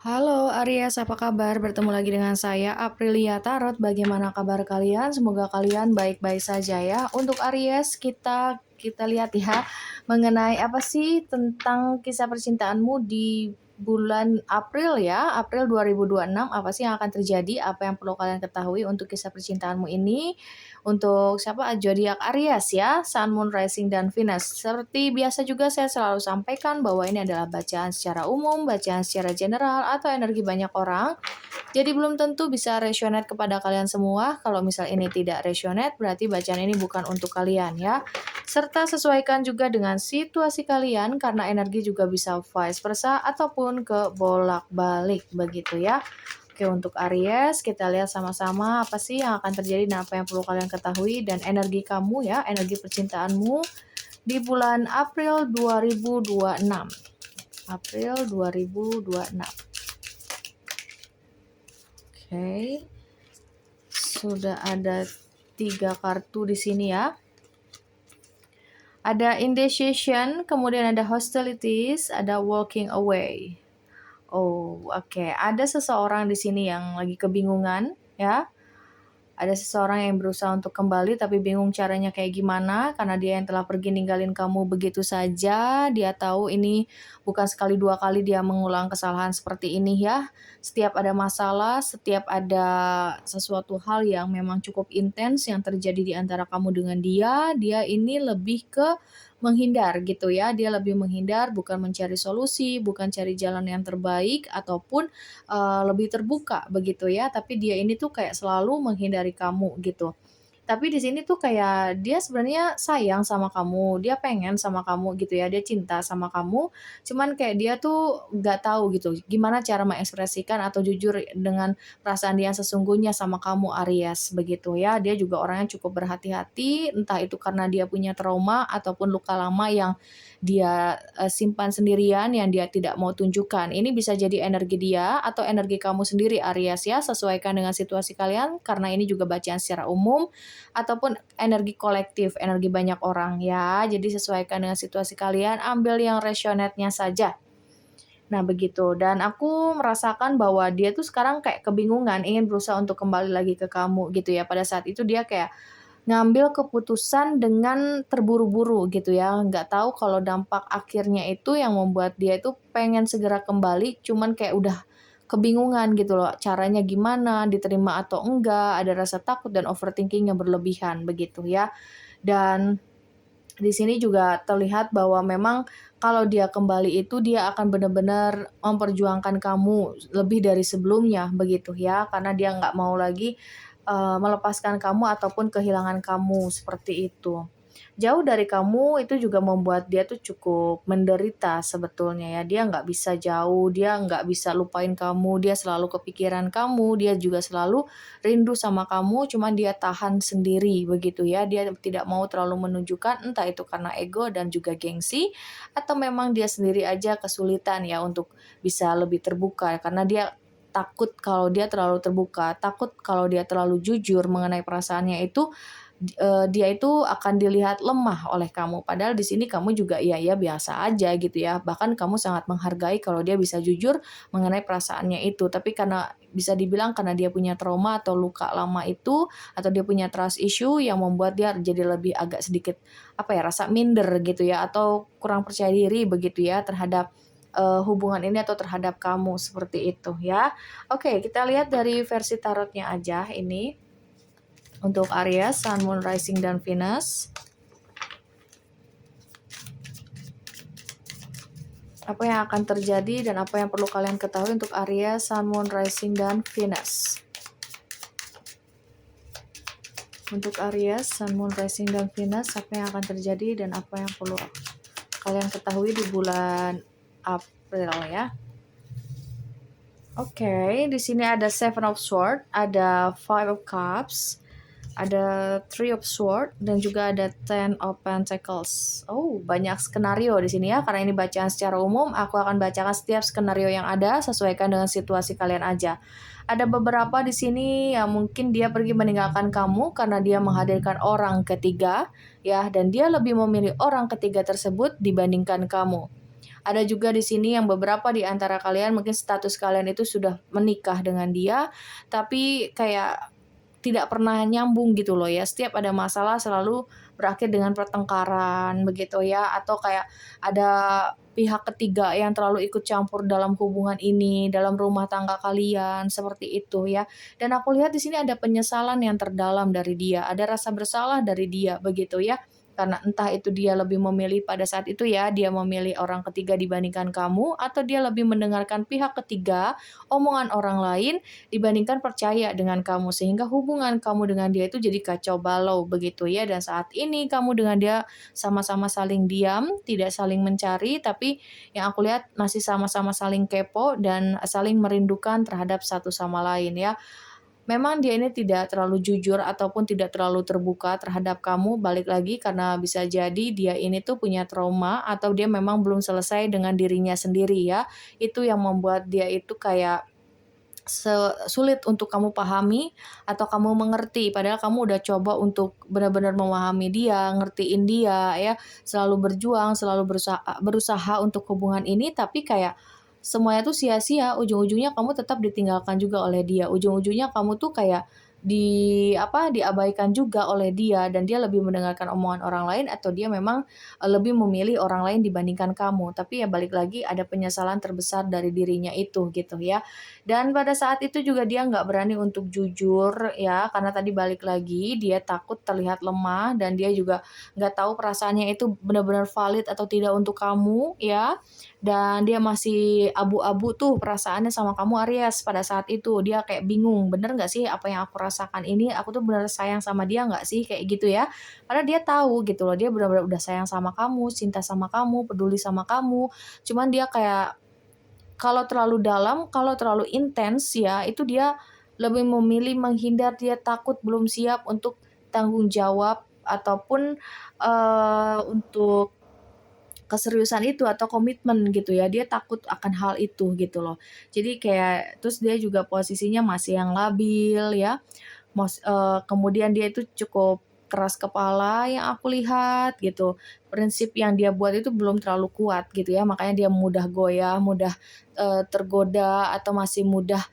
Halo Aries, apa kabar? Bertemu lagi dengan saya Aprilia Tarot. Bagaimana kabar kalian? Semoga kalian baik-baik saja ya. Untuk Aries, kita lihat ya mengenai apa sih tentang kisah percintaanmu di bulan April ya, April 2026. Apa sih yang akan terjadi? Apa yang perlu kalian ketahui untuk kisah percintaanmu ini? Untuk siapa? Zodiak Aries ya, Sun, Moon, Rising, dan Venus. Seperti biasa juga saya selalu sampaikan bahwa ini adalah bacaan secara umum, bacaan secara general, atau energi banyak orang. Jadi belum tentu bisa resonate kepada kalian semua. Kalau misal ini tidak resonate, berarti bacaan ini bukan untuk kalian ya. Serta sesuaikan juga dengan situasi kalian, karena energi juga bisa vice versa ataupun ke bolak-balik begitu ya. Oke, untuk Aries, kita lihat sama-sama apa sih yang akan terjadi dan apa yang perlu kalian ketahui dan energi kamu ya, energi percintaanmu di bulan April 2026. April 2026. Oke. Sudah ada 3 kartu di sini ya. Ada indecision, kemudian ada hostilities, ada walking away. Oh, oke. Ada seseorang di sini yang lagi kebingungan ya. Ada seseorang yang berusaha untuk kembali tapi bingung caranya kayak gimana karena dia yang telah pergi ninggalin kamu begitu saja. Dia tahu ini bukan sekali dua kali dia mengulang kesalahan seperti ini ya. Setiap ada masalah, setiap ada sesuatu hal yang memang cukup intens yang terjadi di antara kamu dengan dia ini lebih ke menghindar gitu ya. Dia lebih menghindar, bukan mencari solusi, bukan cari jalan yang terbaik ataupun lebih terbuka begitu ya, tapi dia ini tuh kayak selalu menghindari kamu gitu. Tapi di sini tuh kayak dia sebenarnya sayang sama kamu, dia pengen sama kamu gitu ya, dia cinta sama kamu, cuman kayak dia tuh nggak tahu gitu gimana cara mengekspresikan atau jujur dengan perasaan dia yang sesungguhnya sama kamu Aries begitu ya. Dia juga orangnya cukup berhati-hati, entah itu karena dia punya trauma ataupun luka lama yang dia simpan sendirian yang dia tidak mau tunjukkan. Ini bisa jadi energi dia atau energi kamu sendiri Aries ya, sesuaikan dengan situasi kalian karena ini juga bacaan secara umum ataupun energi kolektif, energi banyak orang ya. Jadi sesuaikan dengan situasi kalian, ambil yang resonate-nya saja. Nah begitu, dan aku merasakan bahwa dia tuh sekarang kayak kebingungan, ingin berusaha untuk kembali lagi ke kamu gitu ya. Pada saat itu dia kayak ngambil keputusan dengan terburu-buru gitu ya, nggak tahu kalau dampak akhirnya itu yang membuat dia itu pengen segera kembali, cuman kayak udah kebingungan gitu loh, caranya gimana, diterima atau enggak, ada rasa takut dan overthinking yang berlebihan begitu ya. Dan di sini juga terlihat bahwa memang kalau dia kembali itu dia akan benar-benar memperjuangkan kamu lebih dari sebelumnya begitu ya, karena dia nggak mau lagi melepaskan kamu ataupun kehilangan kamu seperti itu. Jauh dari kamu itu juga membuat dia tuh cukup menderita sebetulnya ya. Dia nggak bisa jauh, dia nggak bisa lupain kamu, dia selalu kepikiran kamu, dia juga selalu rindu sama kamu, cuman dia tahan sendiri begitu ya. Dia tidak mau terlalu menunjukkan, entah itu karena ego dan juga gengsi, atau memang dia sendiri aja kesulitan ya untuk bisa lebih terbuka karena dia takut kalau dia terlalu terbuka, takut kalau dia terlalu jujur mengenai perasaannya itu, dia itu akan dilihat lemah oleh kamu. Padahal di sini kamu juga iya biasa aja gitu ya. Bahkan kamu sangat menghargai kalau dia bisa jujur mengenai perasaannya itu. Tapi karena bisa dibilang karena dia punya trauma atau luka lama itu, atau dia punya trust issue yang membuat dia jadi lebih agak sedikit apa ya, rasa minder gitu ya, atau kurang percaya diri begitu ya terhadap hubungan ini atau terhadap kamu seperti itu ya. Oke, kita lihat dari versi tarotnya aja ini. Untuk Aries, Sun, Moon, Rising, dan Venus. Apa yang akan terjadi dan apa yang perlu kalian ketahui untuk Aries, Sun, Moon, Rising, dan Venus. Untuk Aries, Sun, Moon, Rising, dan Venus, apa yang akan terjadi dan apa yang perlu kalian ketahui di bulan April ya. Oke, di sini ada Seven of Swords, ada Five of Cups, ada Three of Swords, dan juga ada Ten of Pentacles. Oh, banyak skenario di sini ya. Karena ini bacaan secara umum, aku akan bacakan setiap skenario yang ada, sesuaikan dengan situasi kalian aja. Ada beberapa di sini yang mungkin dia pergi meninggalkan kamu karena dia menghadirkan orang ketiga, ya, dan dia lebih memilih orang ketiga tersebut dibandingkan kamu. Ada juga di sini yang beberapa di antara kalian mungkin status kalian itu sudah menikah dengan dia, tapi kayak tidak pernah nyambung gitu loh ya. Setiap ada masalah selalu berakhir dengan pertengkaran begitu ya, atau kayak ada pihak ketiga yang terlalu ikut campur dalam hubungan ini, dalam rumah tangga kalian, seperti itu ya. Dan aku lihat di sini ada penyesalan yang terdalam dari dia, ada rasa bersalah dari dia begitu ya. Karena entah itu dia lebih memilih pada saat itu ya, dia memilih orang ketiga dibandingkan kamu, atau dia lebih mendengarkan pihak ketiga, omongan orang lain, dibandingkan percaya dengan kamu, sehingga hubungan kamu dengan dia itu jadi kacau balau begitu ya. Dan saat ini kamu dengan dia sama-sama saling diam, tidak saling mencari, tapi yang aku lihat masih sama-sama saling kepo dan saling merindukan terhadap satu sama lain ya. Memang dia ini tidak terlalu jujur ataupun tidak terlalu terbuka terhadap kamu, balik lagi karena bisa jadi dia ini tuh punya trauma atau dia memang belum selesai dengan dirinya sendiri ya. Itu yang membuat dia itu kayak sulit untuk kamu pahami atau kamu mengerti, padahal kamu udah coba untuk benar-benar memahami dia, ngertiin dia ya, selalu berjuang, selalu berusaha untuk hubungan ini, tapi kayak semuanya tuh sia-sia, ujung-ujungnya kamu tetap ditinggalkan juga oleh dia, ujung-ujungnya kamu tuh kayak diabaikan juga oleh dia dan dia lebih mendengarkan omongan orang lain atau dia memang lebih memilih orang lain dibandingkan kamu. Tapi ya balik lagi ada penyesalan terbesar dari dirinya itu gitu ya. Dan pada saat itu juga dia nggak berani untuk jujur ya, karena tadi balik lagi dia takut terlihat lemah dan dia juga nggak tahu perasaannya itu benar-benar valid atau tidak untuk kamu ya. Dan dia masih abu-abu tuh perasaannya sama kamu Aries pada saat itu. Dia kayak bingung, bener nggak sih apa yang aku rasakan ini? Aku tuh bener sayang sama dia nggak sih? Kayak gitu ya. Karena dia tahu gitu loh, dia benar-benar udah sayang sama kamu, cinta sama kamu, peduli sama kamu. Cuman dia kayak kalau terlalu dalam, kalau terlalu intens ya, itu dia lebih memilih menghindar, dia takut belum siap untuk tanggung jawab ataupun, untuk keseriusan itu atau komitmen gitu ya, dia takut akan hal itu gitu loh. Jadi kayak terus dia juga posisinya masih yang labil ya, kemudian dia itu cukup keras kepala yang aku lihat gitu. Prinsip yang dia buat itu belum terlalu kuat gitu ya, makanya dia mudah goyah, mudah, tergoda atau masih mudah,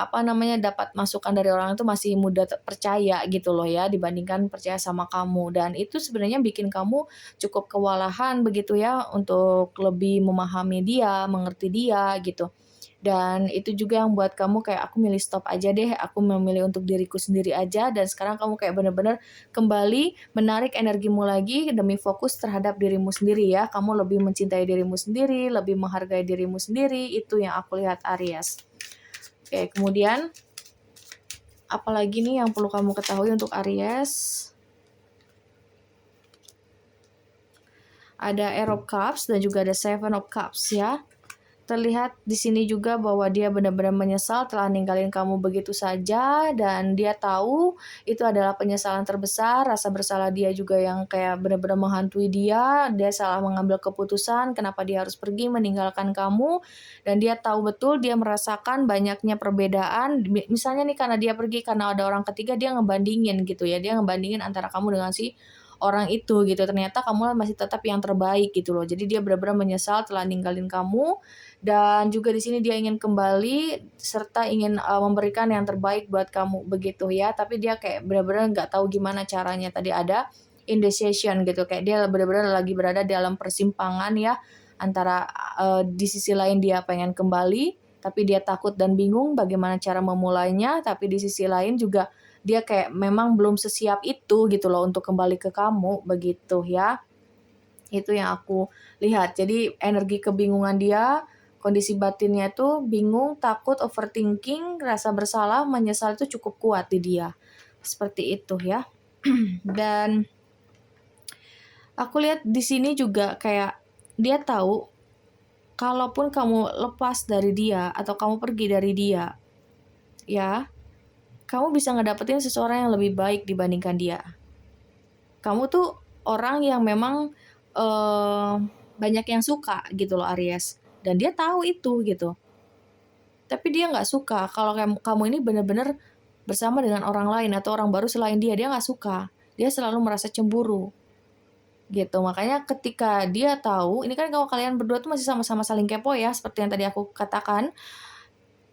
apa namanya, dapat masukan dari orang itu masih mudah percaya gitu loh ya, dibandingkan percaya sama kamu. Dan itu sebenarnya bikin kamu cukup kewalahan begitu ya, untuk lebih memahami dia, mengerti dia gitu. Dan itu juga yang buat kamu kayak, "Aku milih stop aja deh, aku memilih untuk diriku sendiri aja," dan sekarang kamu kayak bener-bener kembali menarik energimu lagi demi fokus terhadap dirimu sendiri ya. Kamu lebih mencintai dirimu sendiri, lebih menghargai dirimu sendiri, itu yang aku lihat Aries. Oke, kemudian apalagi nih yang perlu kamu ketahui untuk Aries? Ada Ace of Cups dan juga ada Seven of Cups ya. Terlihat di sini juga bahwa dia benar-benar menyesal telah ninggalin kamu begitu saja dan dia tahu itu adalah penyesalan terbesar, rasa bersalah dia juga yang kayak benar-benar menghantui dia salah mengambil keputusan, kenapa dia harus pergi meninggalkan kamu, dan dia tahu betul dia merasakan banyaknya perbedaan, misalnya nih karena dia pergi karena ada orang ketiga dia ngebandingin gitu ya, dia ngebandingin antara kamu dengan si orang itu gitu, ternyata kamu masih tetap yang terbaik gitu loh. Jadi dia benar-benar menyesal telah ninggalin kamu dan juga di sini dia ingin kembali serta ingin, memberikan yang terbaik buat kamu begitu ya, tapi dia kayak benar-benar nggak tahu gimana caranya. Tadi ada indecision gitu, kayak dia benar-benar lagi berada dalam persimpangan ya, antara, di sisi lain dia pengen kembali, tapi dia takut dan bingung bagaimana cara memulainya, tapi di sisi lain juga dia kayak memang belum sesiap itu gitu loh untuk kembali ke kamu, begitu ya. Itu yang aku lihat. Jadi energi kebingungan dia, kondisi batinnya itu bingung, takut, overthinking, rasa bersalah, menyesal itu cukup kuat di dia. Seperti itu ya. Dan aku lihat di sini juga kayak dia tahu kalaupun kamu lepas dari dia atau kamu pergi dari dia, ya, kamu bisa ngedapetin seseorang yang lebih baik dibandingkan dia. Kamu tuh orang yang memang, eee, banyak yang suka gitu loh Aries, dan dia tahu itu gitu. Tapi dia nggak suka kalau kamu ini bener-bener bersama dengan orang lain atau orang baru selain dia, dia nggak suka. Dia selalu merasa cemburu. gitu. Makanya ketika dia tahu, ini kan kalau kalian berdua tuh masih sama-sama saling kepo ya, seperti yang tadi aku katakan.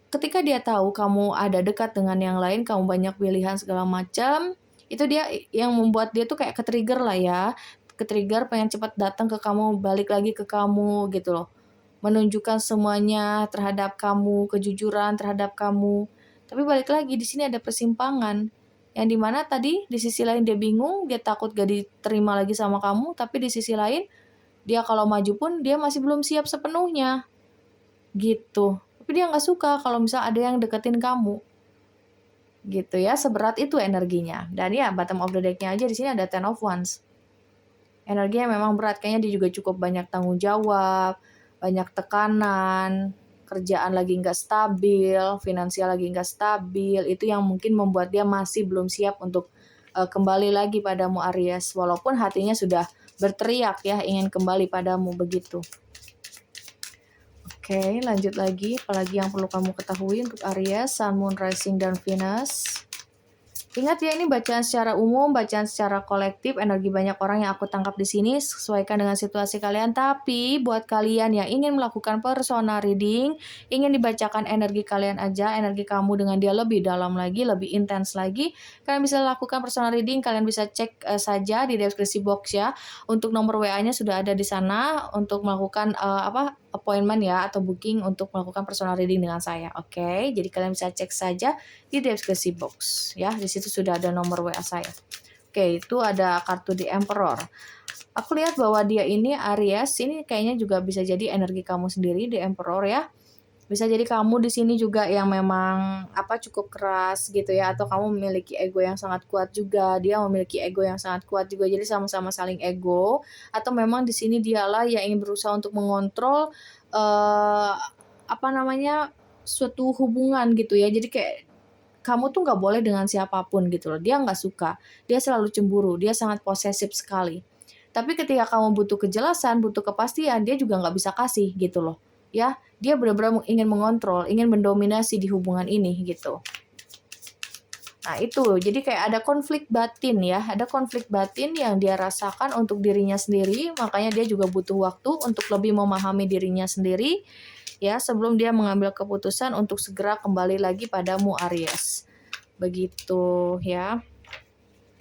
Ketika dia tahu kamu ada dekat dengan yang lain, kamu banyak pilihan segala macam, itu dia yang membuat dia tuh kayak ke-trigger lah ya. Ke-trigger pengen cepat datang ke kamu, balik lagi ke kamu gitu loh. Menunjukkan semuanya terhadap kamu, kejujuran terhadap kamu. Tapi balik lagi di sini ada persimpangan. Yang dimana tadi di sisi lain dia bingung, dia takut gak diterima lagi sama kamu, tapi di sisi lain dia kalau maju pun dia masih belum siap sepenuhnya. Gitu. Tapi dia nggak suka kalau misal ada yang deketin kamu. Gitu ya, seberat itu energinya. Dan ya, bottom of the deck-nya aja di sini ada Ten of Wands. Energinya memang berat, kayaknya dia juga cukup banyak tanggung jawab, banyak tekanan, kerjaan lagi nggak stabil, finansial lagi nggak stabil. Itu yang mungkin membuat dia masih belum siap untuk kembali lagi padamu Aries. Walaupun hatinya sudah berteriak ya, ingin kembali padamu begitu. Oke, lanjut lagi. Apalagi yang perlu kamu ketahui untuk Aries, Sun, Moon, Rising, dan Venus. Ingat ya, ini bacaan secara umum, bacaan secara kolektif, energi banyak orang yang aku tangkap di sini, sesuaikan dengan situasi kalian. Tapi buat kalian yang ingin melakukan personal reading, ingin dibacakan energi kalian aja, energi kamu dengan dia lebih dalam lagi, lebih intens lagi, kalian bisa lakukan personal reading, kalian bisa cek saja di deskripsi box ya. Untuk nomor WA-nya sudah ada di sana untuk melakukan appointment ya, atau booking untuk melakukan personal reading dengan saya. Oke, jadi kalian bisa cek saja di deskripsi box ya. Di situ sudah ada nomor WA saya. Oke, itu ada kartu di Emperor. Aku lihat bahwa dia ini Aries, ini kayaknya juga bisa jadi energi kamu sendiri di Emperor ya. Bisa jadi kamu di sini juga yang memang cukup keras gitu ya, atau kamu memiliki ego yang sangat kuat juga, dia memiliki ego yang sangat kuat juga. Jadi sama-sama saling ego, atau memang di sini dialah yang ingin berusaha untuk mengontrol suatu hubungan gitu ya. Jadi kayak kamu tuh nggak boleh dengan siapapun gitu loh. Dia nggak suka, dia selalu cemburu, dia sangat posesif sekali. Tapi ketika kamu butuh kejelasan, butuh kepastian, dia juga nggak bisa kasih gitu loh. Ya, dia benar-benar ingin mengontrol, ingin mendominasi di hubungan ini gitu. Nah itu, jadi kayak ada konflik batin ya, ada konflik batin yang dia rasakan untuk dirinya sendiri, makanya dia juga butuh waktu untuk lebih memahami dirinya sendiri, ya, sebelum dia mengambil keputusan untuk segera kembali lagi padamu Aries. Begitu ya.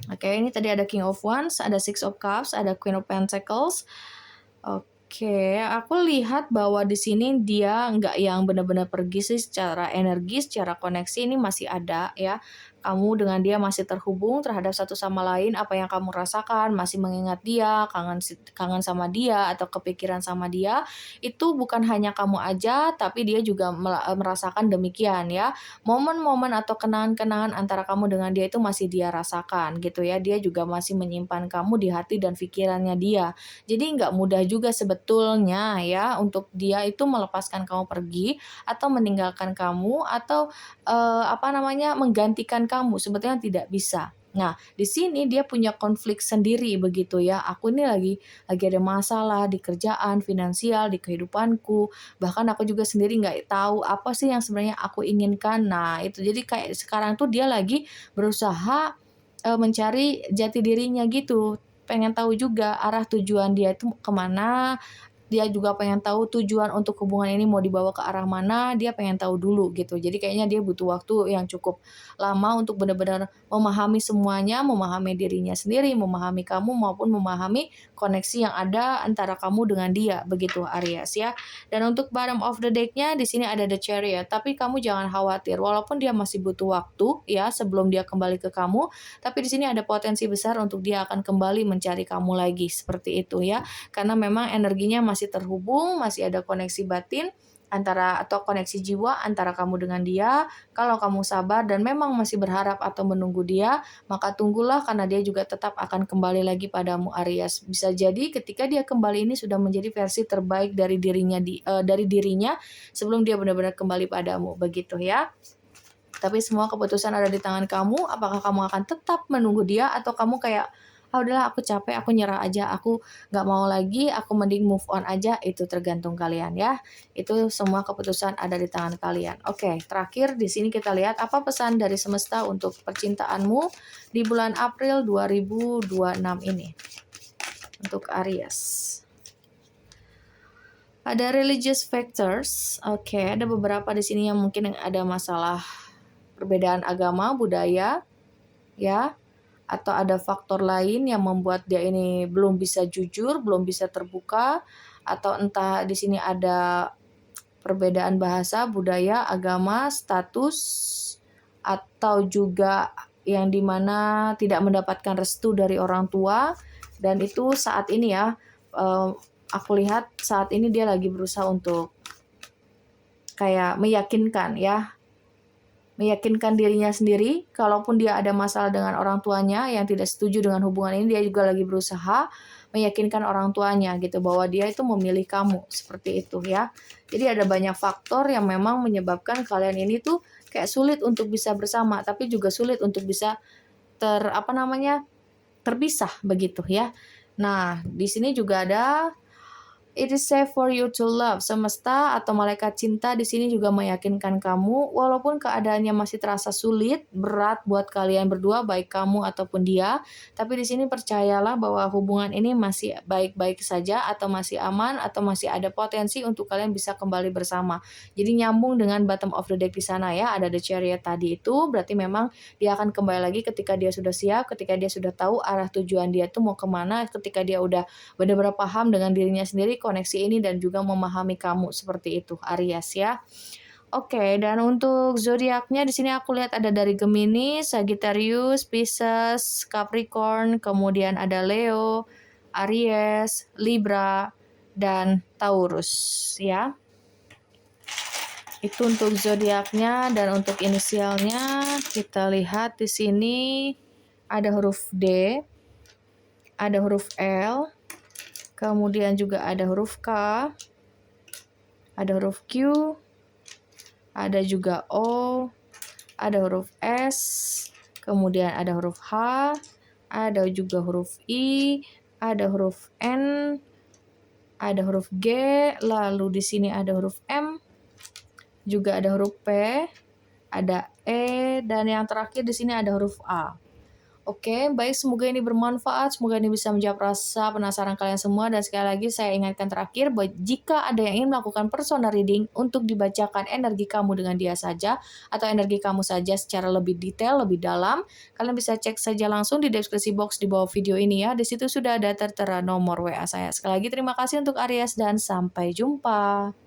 Oke, ini tadi ada King of Wands, ada Six of Cups, ada Queen of Pentacles. Oke, aku lihat bahwa di sini dia nggak yang benar-benar pergi sih, secara energi, secara koneksi ini masih ada ya. Kamu dengan dia masih terhubung terhadap satu sama lain, apa yang kamu rasakan, masih mengingat dia, kangen sama dia, atau kepikiran sama dia, itu bukan hanya kamu aja, tapi dia juga merasakan demikian ya. Momen-momen atau kenangan-kenangan antara kamu dengan dia itu masih dia rasakan gitu ya. Dia juga masih menyimpan kamu di hati dan pikirannya dia. Jadi nggak mudah juga sebetulnya ya untuk dia itu melepaskan kamu pergi, atau meninggalkan kamu, atau menggantikan kamu, sebetulnya tidak bisa. Nah, di sini dia punya konflik sendiri begitu ya. Aku ini lagi ada masalah di kerjaan, finansial, di kehidupanku. Bahkan aku juga sendiri nggak tahu apa sih yang sebenarnya aku inginkan. Nah, itu jadi kayak sekarang tuh dia lagi berusaha mencari jati dirinya gitu. Pengen tahu juga arah tujuan dia itu kemana. Dia juga pengen tahu tujuan untuk hubungan ini mau dibawa ke arah mana, dia pengen tahu dulu gitu. Jadi kayaknya dia butuh waktu yang cukup lama untuk benar-benar memahami semuanya, memahami dirinya sendiri, memahami kamu, maupun memahami koneksi yang ada antara kamu dengan dia, begitu Aries ya. Dan untuk bottom of the deck-nya di sini ada The Chariot, tapi kamu jangan khawatir, walaupun dia masih butuh waktu ya sebelum dia kembali ke kamu, tapi di sini ada potensi besar untuk dia akan kembali mencari kamu lagi, seperti itu ya. Karena memang energinya masih terhubung, masih ada koneksi batin atau koneksi jiwa antara kamu dengan dia. Kalau kamu sabar dan memang masih berharap atau menunggu dia, maka tunggulah, karena dia juga tetap akan kembali lagi padamu Aries. Bisa jadi ketika dia kembali ini sudah menjadi versi terbaik dari dirinya sebelum dia benar-benar kembali padamu, begitu ya. Tapi semua keputusan ada di tangan kamu. Apakah kamu akan tetap menunggu dia, atau kamu kayak udahlah aku capek, aku nyerah aja, aku nggak mau lagi, aku mending move on aja. Itu tergantung kalian ya. Itu semua keputusan ada di tangan kalian. Oke, terakhir di sini kita lihat apa pesan dari semesta untuk percintaanmu di bulan April 2026 ini. untuk Aries. Ada religious factors. Oke, ada beberapa di sini yang mungkin ada masalah perbedaan agama, budaya, ya, atau ada faktor lain yang membuat dia ini belum bisa jujur, belum bisa terbuka, atau entah di sini ada perbedaan bahasa, budaya, agama, status, atau juga yang dimana tidak mendapatkan restu dari orang tua, dan itu saat ini ya, aku lihat saat ini dia lagi berusaha untuk kayak meyakinkan dirinya sendiri, kalaupun dia ada masalah dengan orang tuanya yang tidak setuju dengan hubungan ini, dia juga lagi berusaha meyakinkan orang tuanya gitu bahwa dia itu memilih kamu, seperti itu ya. Jadi ada banyak faktor yang memang menyebabkan kalian ini tuh kayak sulit untuk bisa bersama, tapi juga sulit untuk bisa terpisah begitu ya. Nah, di sini juga ada it is safe for you to love. Semesta atau malaikat cinta di sini juga meyakinkan kamu, walaupun keadaannya masih terasa sulit, berat buat kalian berdua, baik kamu ataupun dia, tapi di sini percayalah bahwa hubungan ini masih baik-baik saja, atau masih aman, atau masih ada potensi untuk kalian bisa kembali bersama. Jadi nyambung dengan bottom of the deck di sana ya, ada the chariot tadi itu, berarti memang dia akan kembali lagi ketika dia sudah siap, ketika dia sudah tahu arah tujuan dia tuh mau kemana, ketika dia udah benar-benar paham dengan dirinya sendiri, koneksi ini, dan juga memahami kamu, seperti itu Aries ya. Oke, dan untuk zodiaknya di sini aku lihat ada dari Gemini, Sagittarius, Pisces, Capricorn, kemudian ada Leo, Aries, Libra, dan Taurus ya. Itu untuk zodiaknya, dan untuk inisialnya kita lihat di sini ada huruf D, ada huruf L, kemudian juga ada huruf K, ada huruf Q, ada juga O, ada huruf S, kemudian ada huruf H, ada juga huruf I, ada huruf N, ada huruf G, lalu di sini ada huruf M, juga ada huruf P, ada E, dan yang terakhir di sini ada huruf A. Oke, baik, semoga ini bermanfaat, semoga ini bisa menjawab rasa penasaran kalian semua, dan sekali lagi saya ingatkan terakhir, bahwa jika ada yang ingin melakukan personal reading untuk dibacakan energi kamu dengan dia saja, atau energi kamu saja secara lebih detail, lebih dalam, kalian bisa cek saja langsung di deskripsi box di bawah video ini ya, di situ sudah ada tertera nomor WA saya. Sekali lagi terima kasih untuk Aries, dan sampai jumpa.